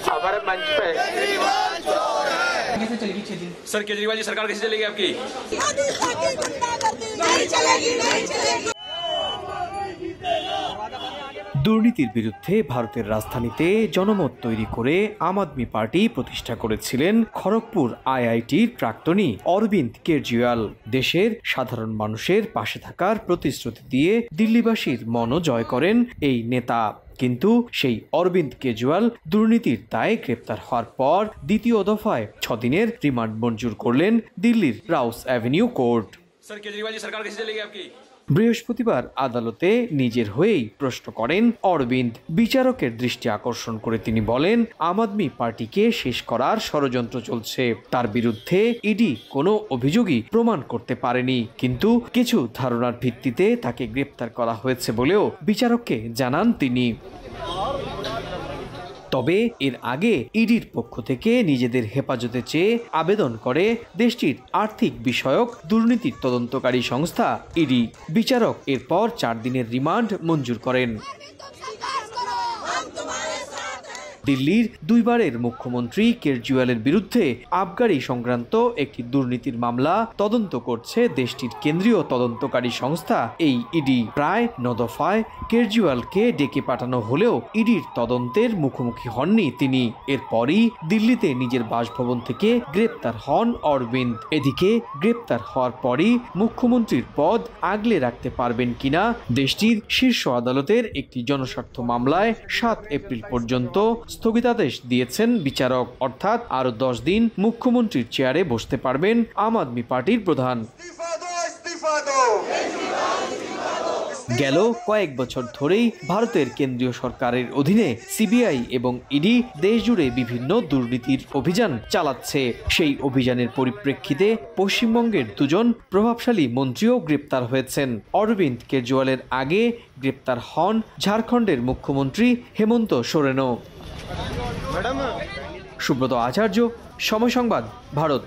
हमारे मंच पे कैसे चलेगी 6 दिन? सर केजरीवाल जी सरकार कैसे चलेगी आपकी? দুর্নীতির বিরুদ্ধে ভারতের রাজধানীতে জনমত তৈরি করে আম আদমি পার্টি প্রতিষ্ঠা করেছিলেন খড়গপুর আইআইটির প্রাক্তনী অরবিন্দ কেজরিওয়াল। দেশের সাধারণ মানুষের পাশে থাকার প্রতিশ্রুতি দিয়ে দিল্লিবাসীর মনও জয় করেন এই নেতা। কিন্তু সেই অরবিন্দ কেজরিওয়াল দুর্নীতির দায়ে গ্রেপ্তার হওয়ার পর দ্বিতীয় দফায় 6 দিনের রিমান্ড মঞ্জুর করলেন দিল্লির রাউস avenue court. Sir Kejriwal ji सरकार कैसे चलेगी आपकी? বৃহস্পতিবার আদালতে নিজের হয়েই প্রশ্ন করেন অরবিন্দ। বিচারকের দৃষ্টি আকর্ষণ করে তিনি বলেন, আম আদমি পার্টিকে শেষ করার ষড়যন্ত্র চলছে। তার বিরুদ্ধে ইডি কোনো অভিযোগই প্রমাণ করতে পারেনি, কিন্তু কিছু ধারণার ভিত্তিতে তাকে গ্রেপ্তার করা হয়েছে বলেও বিচারককে জানান তিনি। তবে এর আগে ইডির পক্ষ থেকে নিজেদের হেফাজতে চেয়ে আবেদন করে দেশটির আর্থিক বিষয়ক দুর্নীতির তদন্তকারী সংস্থা ইডি। বিচারক এরপর 4 দিনের রিমান্ড মঞ্জুর করেন। দিল্লির 2 বারের মুখ্যমন্ত্রী কেজরিওয়ালের বিরুদ্ধে আবগারি সংক্রান্ত একটি দুর্নীতির মামলা তদন্ত করছে দেশটির কেন্দ্রীয় তদন্তকারী সংস্থা এই ইডি। প্রায় 9 দফায় কেজরিওয়ালকে ডেকে পাঠানো হলেও ইডির তদন্তের মুখোমুখি হননি তিনি। এরপরই দিল্লিতে নিজের বাসভবন থেকে গ্রেপ্তার হন অরবিন্দ। এদিকে গ্রেপ্তার হওয়ার পরই মুখ্যমন্ত্রীর পদ আগলে রাখতে পারবেন কিনা দেশটির শীর্ষ আদালতের একটি জনস্বার্থ মামলায় 7 এপ্রিল পর্যন্ত স্থগিতাদেশ দিয়েছেন বিচারক। অর্থাৎ আরো 10 দিন মুখ্যমন্ত্রীর চেয়ারে বসতে পারবেন আম আদমি পার্টির প্রধান। গেল কয়েক বছর ধরেই ভারতের কেন্দ্রীয় সরকারের অধীনে সিবিআই এবং ইডি দেশজুড়ে বিভিন্ন দুর্নীতির অভিযান চালাচ্ছে। সেই অভিযানের পরিপ্রেক্ষিতে পশ্চিমবঙ্গের 2 জন প্রভাবশালী মন্ত্রীও গ্রেপ্তার হয়েছেন। অরবিন্দ কেজরিওয়ালের আগে গ্রেপ্তার হন ঝাড়খণ্ডের মুখ্যমন্ত্রী হেমন্ত সোরেনও। সুব্রত আচার্য, সময় সংবাদ, ভারত।